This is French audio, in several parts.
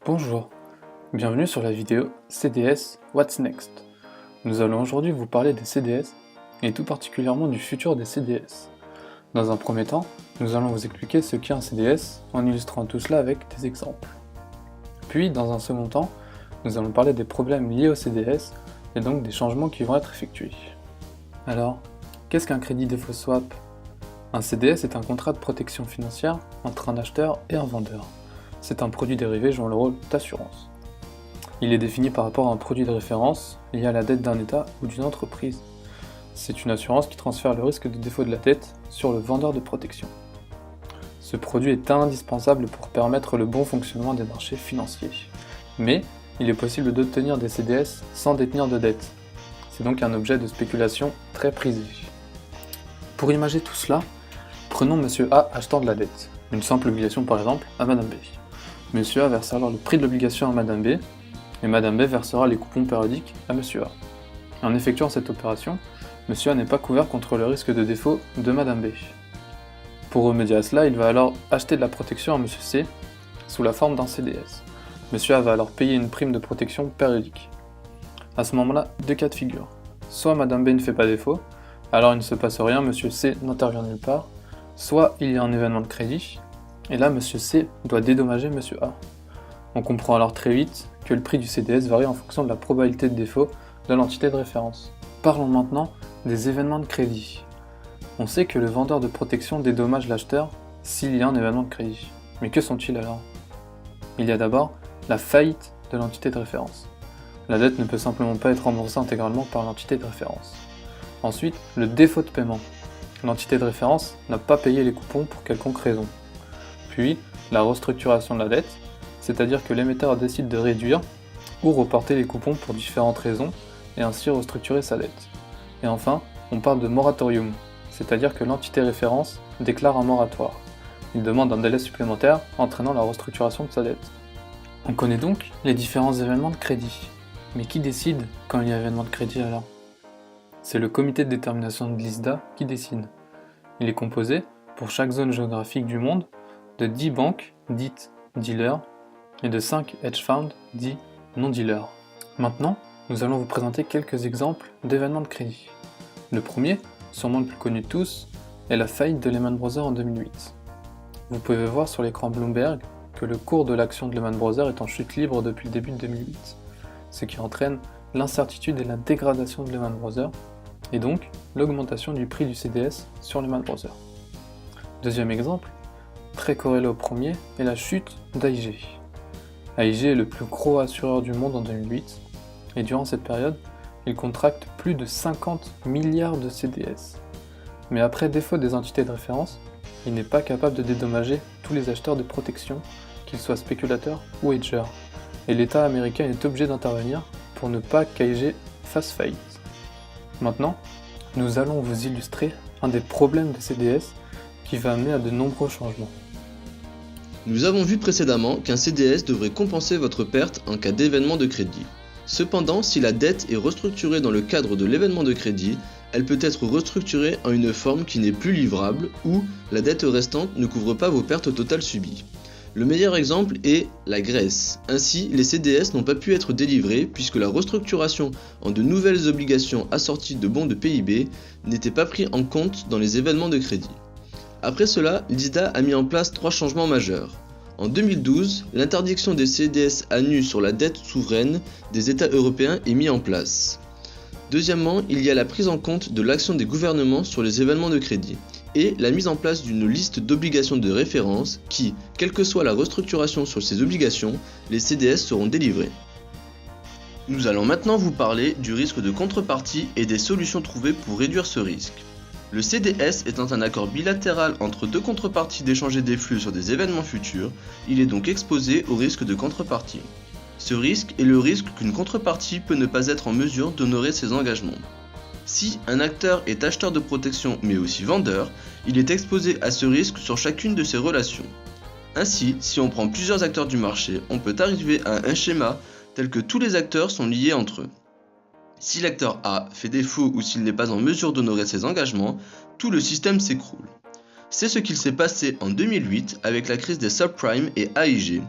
Bonjour, bienvenue sur la vidéo CDS What's Next. Nous allons aujourd'hui vous parler des CDS et tout particulièrement du futur des CDS. Dans un premier temps, nous allons vous expliquer ce qu'est un CDS en illustrant tout cela avec des exemples. Puis, dans un second temps, nous allons parler des problèmes liés au CDS et donc des changements qui vont être effectués. Alors, qu'est-ce qu'un crédit défaut swap ? Un CDS est un contrat de protection financière entre un acheteur et un vendeur. C'est un produit dérivé jouant le rôle d'assurance. Il est défini par rapport à un produit de référence lié à la dette d'un État ou d'une entreprise. C'est une assurance qui transfère le risque de défaut de la dette sur le vendeur de protection. Ce produit est indispensable pour permettre le bon fonctionnement des marchés financiers. Mais il est possible d'obtenir des CDS sans détenir de dette. C'est donc un objet de spéculation très prisé. Pour imager tout cela, prenons Monsieur A achetant de la dette, une simple obligation par exemple à Madame B. Monsieur A verse alors le prix de l'obligation à Madame B, et Madame B versera les coupons périodiques à Monsieur A. En effectuant cette opération, Monsieur A n'est pas couvert contre le risque de défaut de Madame B. Pour remédier à cela, il va alors acheter de la protection à Monsieur C, sous la forme d'un CDS. Monsieur A va alors payer une prime de protection périodique. À ce moment-là, deux cas de figure. Soit Madame B ne fait pas défaut, alors il ne se passe rien, Monsieur C n'intervient nulle part, soit il y a un événement de crédit, et là Monsieur C doit dédommager Monsieur A. On comprend alors très vite que le prix du CDS varie en fonction de la probabilité de défaut de l'entité de référence. Parlons maintenant des événements de crédit. On sait que le vendeur de protection dédommage l'acheteur s'il y a un événement de crédit. Mais que sont-ils alors ? Il y a d'abord la faillite de l'entité de référence. La dette ne peut simplement pas être remboursée intégralement par l'entité de référence. Ensuite, le défaut de paiement. L'entité de référence n'a pas payé les coupons pour quelconque raison. Puis, la restructuration de la dette, c'est-à-dire que l'émetteur décide de réduire ou reporter les coupons pour différentes raisons et ainsi restructurer sa dette. Et enfin, on parle de moratorium, c'est-à-dire que l'entité référence déclare un moratoire. Il demande un délai supplémentaire entraînant la restructuration de sa dette. On connaît donc les différents événements de crédit. Mais qui décide quand il y a événement de crédit alors ? C'est le comité de détermination de l'ISDA qui décide. Il est composé, pour chaque zone géographique du monde, de 10 banques, dites dealers, et de 5 hedge funds, dits non-dealers. Maintenant, nous allons vous présenter quelques exemples d'événements de crédit. Le premier, sûrement le plus connu de tous, est la faillite de Lehman Brothers en 2008. Vous pouvez voir sur l'écran Bloomberg que le cours de l'action de Lehman Brothers est en chute libre depuis le début de 2008, ce qui entraîne l'incertitude et la dégradation de Lehman Brothers, et donc l'augmentation du prix du CDS sur Lehman Brothers. Deuxième exemple, très corrélé au premier, est la chute d'AIG. AIG est le plus gros assureur du monde en 2008, et durant cette période, il contracte plus de 50 milliards de CDS. Mais après défaut des entités de référence, il n'est pas capable de dédommager tous les acheteurs de protection, qu'ils soient spéculateurs ou hedgers, et l'État américain est obligé d'intervenir pour ne pas qu'AIG fasse faillite. Maintenant, nous allons vous illustrer un des problèmes de CDS qui va amener à de nombreux changements. Nous avons vu précédemment qu'un CDS devrait compenser votre perte en cas d'événement de crédit. Cependant, si la dette est restructurée dans le cadre de l'événement de crédit, elle peut être restructurée en une forme qui n'est plus livrable ou la dette restante ne couvre pas vos pertes totales subies. Le meilleur exemple est la Grèce. Ainsi, les CDS n'ont pas pu être délivrés puisque la restructuration en de nouvelles obligations assorties de bons de PIB n'était pas pris en compte dans les événements de crédit. Après cela, l'ISDA a mis en place 3 changements majeurs. En 2012, l'interdiction des CDS à nu sur la dette souveraine des États européens est mise en place. Deuxièmement, il y a la prise en compte de l'action des gouvernements sur les événements de crédit et la mise en place d'une liste d'obligations de référence qui, quelle que soit la restructuration sur ces obligations, les CDS seront délivrés. Nous allons maintenant vous parler du risque de contrepartie et des solutions trouvées pour réduire ce risque. Le CDS étant un accord bilatéral entre deux contreparties d'échanger des flux sur des événements futurs, il est donc exposé au risque de contrepartie. Ce risque est le risque qu'une contrepartie peut ne pas être en mesure d'honorer ses engagements. Si un acteur est acheteur de protection mais aussi vendeur, il est exposé à ce risque sur chacune de ses relations. Ainsi, si on prend plusieurs acteurs du marché, on peut arriver à un schéma tel que tous les acteurs sont liés entre eux. Si l'acteur A fait défaut ou s'il n'est pas en mesure d'honorer ses engagements, tout le système s'écroule. C'est ce qu'il s'est passé en 2008 avec la crise des subprimes et AIG,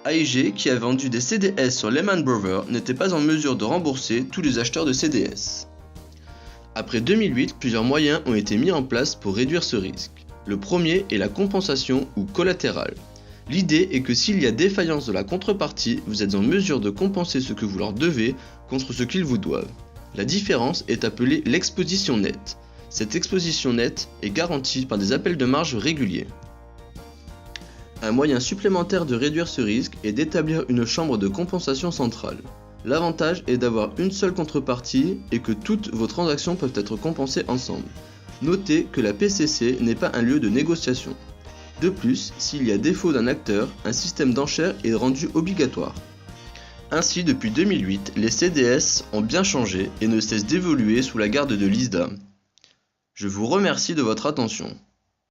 AIG, qui a vendu des CDS sur Lehman Brothers, n'était pas en mesure de rembourser tous les acheteurs de CDS. Après 2008, plusieurs moyens ont été mis en place pour réduire ce risque. Le premier est la compensation ou collatéral. L'idée est que s'il y a défaillance de la contrepartie, vous êtes en mesure de compenser ce que vous leur devez contre ce qu'ils vous doivent. La différence est appelée l'exposition nette. Cette exposition nette est garantie par des appels de marge réguliers. Un moyen supplémentaire de réduire ce risque est d'établir une chambre de compensation centrale. L'avantage est d'avoir une seule contrepartie et que toutes vos transactions peuvent être compensées ensemble. Notez que la PCC n'est pas un lieu de négociation. De plus, s'il y a défaut d'un acteur, un système d'enchères est rendu obligatoire. Ainsi, depuis 2008, les CDS ont bien changé et ne cessent d'évoluer sous la garde de l'ISDA. Je vous remercie de votre attention.